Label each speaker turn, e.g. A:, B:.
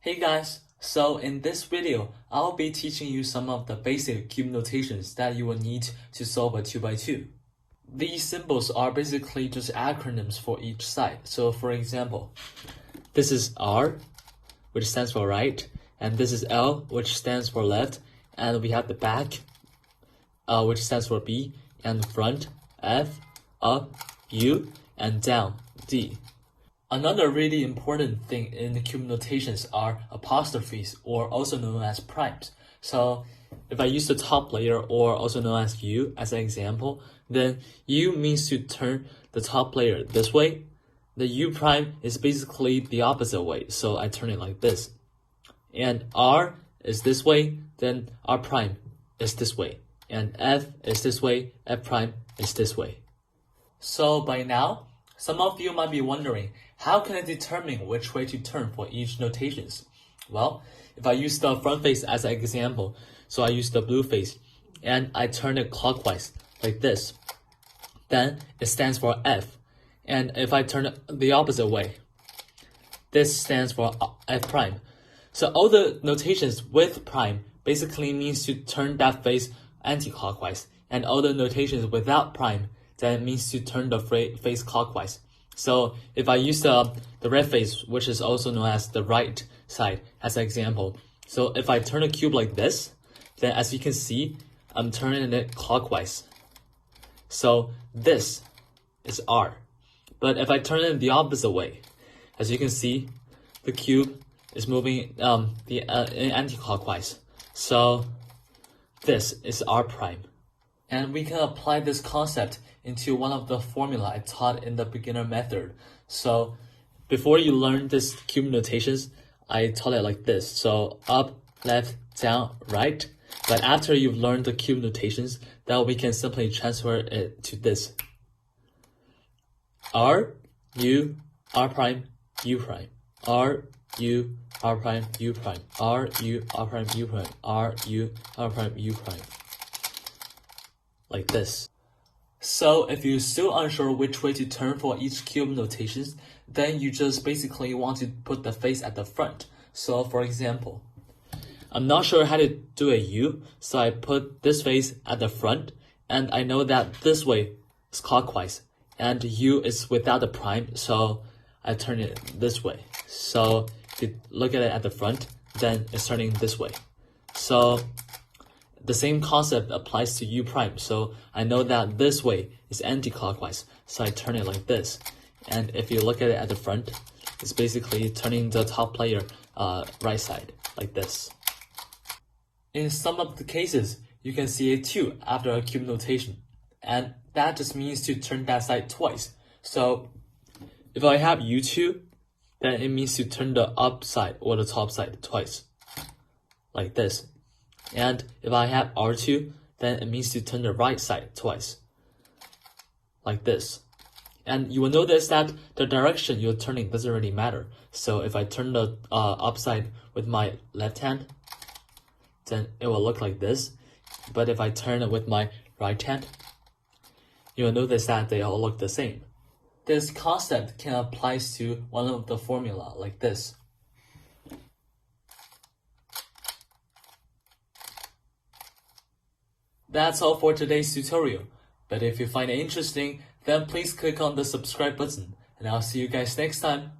A: Hey guys, so in this video, I'll be teaching you some of the basic cube notations that you will need to solve a 2x2. These symbols are basically just acronyms for each side. So for example, this is R, which stands for right, and this is L, which stands for left, and we have the back, which stands for B, and front, F, up, U, and down, D. Another really important thing in the cube notations are apostrophes, or also known as primes. So if I use the top layer, or also known as U, as an example, then U means to turn the top layer this way. The U prime is basically the opposite way, so I turn it like this. And R is this way, then R prime is this way. And F is this way, F prime is this way. So by now, some of you might be wondering, how can I determine which way to turn for each notations? Well, if I use the front face as an example, so I use the blue face, and I turn it clockwise, like this, then it stands for F. And if I turn it the opposite way, this stands for F prime. So all the notations with prime basically means to turn that face anti-clockwise, and all the notations without prime then means to turn the face clockwise. So if I use the red face, which is also known as the right side, as an example, so if I turn a cube like this, then as you can see, I'm turning it clockwise. So this is R. But if I turn it the opposite way, as you can see, the cube is moving anti-clockwise. So this is R prime. And we can apply this concept into one of the formula I taught in the beginner method. So before you learn this cube notations, I taught it like this. So up, left, down, right. But after you've learned the cube notations, then we can simply transfer it to this. R, U, R prime, U prime. R, U, R prime, U prime. R, U, R prime, U prime. R, U, R prime, U prime. Like this. So if you're still unsure which way to turn for each cube notations, then you just basically want to put the face at the front. So for example, I'm not sure how to do a U, so I put this face at the front, and I know that this way is clockwise, and U is without the prime, so I turn it this way. So if you look at it at the front, then it's turning this way. So the same concept applies to U prime, so I know that this way is anti-clockwise, so I turn it like this. And if you look at it at the front, it's basically turning the top layer right side, like this. In some of the cases, you can see a 2 after a cube notation, and that just means to turn that side twice. So if I have U2, then it means to turn the up side or the top side twice, like this. And if I have R2, then it means to turn the right side twice, like this. And you will notice that the direction you're turning doesn't really matter. So if I turn the upside with my left hand, then it will look like this. But if I turn it with my right hand, you will notice that they all look the same. This concept can apply to one of the formula like this. That's all for today's tutorial, but if you find it interesting, then please click on the subscribe button, and I'll see you guys next time.